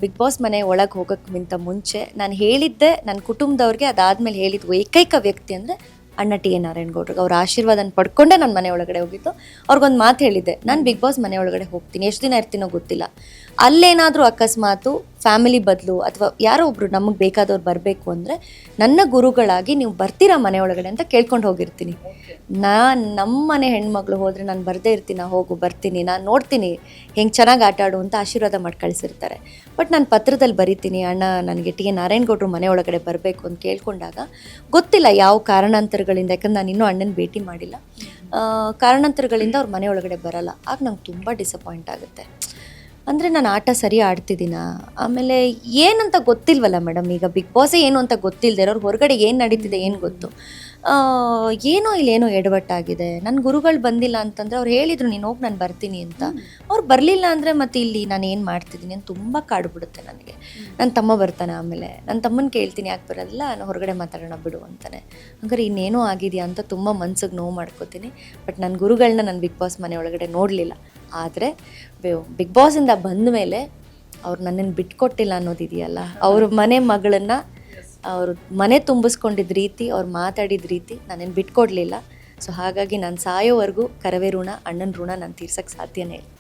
Big boss ಮನೆ ಒಳಗೆ ಹೋಗೋಕ್ಕಿಂತ ಮುಂಚೆ ನಾನು ಹೇಳಿದ್ದೆ ನನ್ನ ಕುಟುಂಬದವ್ರಿಗೆ, ಅದಾದಮೇಲೆ ಹೇಳಿದ್ದು ಏಕೈಕ ವ್ಯಕ್ತಿ ಅಂದರೆ ಅಣ್ಣ ಟಿ ಎನ್ ನಾರಾಯಣಗೌಡ್ರಿಗೆ. ಅವ್ರ ಆಶೀರ್ವಾದನ ಪಡ್ಕೊಂಡೆ ನಾನು ಮನೆ ಒಳಗಡೆ ಹೋಗಿದ್ದು. ಅವ್ರಿಗೊಂದು ಮಾತು ಹೇಳಿದ್ದೆ, ನಾನು ಬಿಗ್ ಬಾಸ್ ಮನೆ ಒಳಗಡೆ ಹೋಗ್ತೀನಿ, ಎಷ್ಟು ದಿನ ಇರ್ತೀನೋ ಗೊತ್ತಿಲ್ಲ, ಅಲ್ಲೇನಾದರೂ ಅಕಸ್ಮಾತು ಫ್ಯಾಮಿಲಿ ಬದಲು ಅಥವಾ ಯಾರೋ ಒಬ್ರು ನಮಗೆ ಬೇಕಾದವ್ರು ಬರಬೇಕು ಅಂದರೆ ನನ್ನ ಗುರುಗಳಾಗಿ ನೀವು ಬರ್ತೀರಾ ಮನೆ ಒಳಗಡೆ ಅಂತ ಕೇಳ್ಕೊಂಡು ಹೋಗಿರ್ತೀನಿ. ನಮ್ಮ ಮನೆ ಹೆಣ್ಮಗಳು ಹೋದರೆ ನಾನು ಬರದೇ ಇರ್ತೀನಿ, ಹೋಗು ಬರ್ತೀನಿ, ನಾನು ನೋಡ್ತೀನಿ ಹೆಂಗೆ ಚೆನ್ನಾಗಿ ಆಟ ಆಡು ಅಂತ ಆಶೀರ್ವಾದ ಮಾಡಿ ಕಳಿಸಿರ್ತಾರೆ. ಬಟ್ ನಾನು ಪತ್ರದಲ್ಲಿ ಬರಿತೀನಿ, ಅಣ್ಣ ನನಗೆ ಟಿ ಎನ್ ನಾರಾಯಣಗೌಡರು ಮನೆ ಒಳಗಡೆ ಬರಬೇಕು ಅಂತ ಕೇಳ್ಕೊಂಡಾಗ ಗೊತ್ತಿಲ್ಲ ಯಾವ ಕಾರಣಾಂತರಗಳಿಂದ, ಯಾಕಂದ್ರೆ ನಾನು ಇನ್ನೂ ಅಣ್ಣನ ಭೇಟಿ ಮಾಡಿಲ್ಲ, ಕಾರಣಾಂತರಗಳಿಂದ ಅವ್ರ ಮನೆ ಒಳಗಡೆ ಬರಲ್ಲ. ಆಗ ನಂಗೆ ತುಂಬ ಡಿಸಪಾಯಿಂಟ್ ಆಗುತ್ತೆ. ಅಂದರೆ ನಾನು ಆಟ ಸರಿ ಆಡ್ತಿದ್ದೀನ, ಆಮೇಲೆ ಏನಂತ ಗೊತ್ತಿಲ್ವಲ್ಲ ಮೇಡಮ್. ಈಗ ಬಿಗ್ ಬಾಸೇ ಏನು ಅಂತ ಗೊತ್ತಿಲ್ಲದೆ ಇರೋರು ಹೊರಗಡೆ ಏನು ನಡೀತಿದೆ ಏನು ಗೊತ್ತು. ಏನೋ ಇಲ್ಲೇನೋ ಎಡವಟ್ಟಾಗಿದೆ. ನನ್ನ ಗುರುಗಳು ಬಂದಿಲ್ಲ ಅಂತಂದರೆ ಅವ್ರು ಹೇಳಿದರು ನೀನು ಹೋಗಿ ನಾನು ಬರ್ತೀನಿ ಅಂತ, ಅವ್ರು ಬರಲಿಲ್ಲ ಅಂದರೆ ಮತ್ತೆ ಇಲ್ಲಿ ನಾನು ಏನು ಮಾಡ್ತಿದ್ದೀನಿ ಅಂತ ತುಂಬ ಕಾಡ್ಬಿಡುತ್ತೆ ನನಗೆ. ನನ್ನ ತಮ್ಮ ಬರ್ತಾನೆ, ಆಮೇಲೆ ನನ್ನ ತಮ್ಮನ ಕೇಳ್ತೀನಿ ಯಾಕೆ ಬರೋದಿಲ್ಲ, ನಾನು ಹೊರಗಡೆ ಮಾತಾಡೋಣ ಬಿಡು ಅಂತಾನೆ. ಹಂಗಾರೆ ಇನ್ನೇನೋ ಆಗಿದೆಯಾ ಅಂತ ತುಂಬ ಮನ್ಸಿಗೆ ನೋವು ಮಾಡ್ಕೋತೀನಿ. ಬಟ್ ನನ್ನ ಗುರುಗಳನ್ನ ನಾನು ಬಿಗ್ ಬಾಸ್ ಮನೆ ಒಳಗಡೆ ನೋಡಲಿಲ್ಲ. ಆದರೆ ಬಿಗ್ ಬಾಸಿಂದ ಬಂದ ಮೇಲೆ ಅವ್ರು ನನ್ನನ್ನು ಬಿಟ್ಕೊಟ್ಟಿಲ್ಲ ಅನ್ನೋದಿದೆಯಲ್ಲ, ಅವ್ರ ಮನೆ ಮಗಳನ್ನು ಅವರು ಮನೆ ತುಂಬಿಸ್ಕೊಂಡಿದ್ದ ರೀತಿ, ಅವ್ರು ಮಾತಾಡಿದ ರೀತಿ ನನ್ನನ್ನು ಬಿಟ್ಕೊಡ್ಲಿಲ್ಲ. ಸೊ ಹಾಗಾಗಿ ನಾನು ಸಾಯೋವರೆಗೂ ಕರವೇ ಋಣ, ಅಣ್ಣನ ಋಣ ನಾನು ತೀರ್ಸೋಕ್ಕೆ ಸಾಧ್ಯನೇ ಇಲ್ಲ.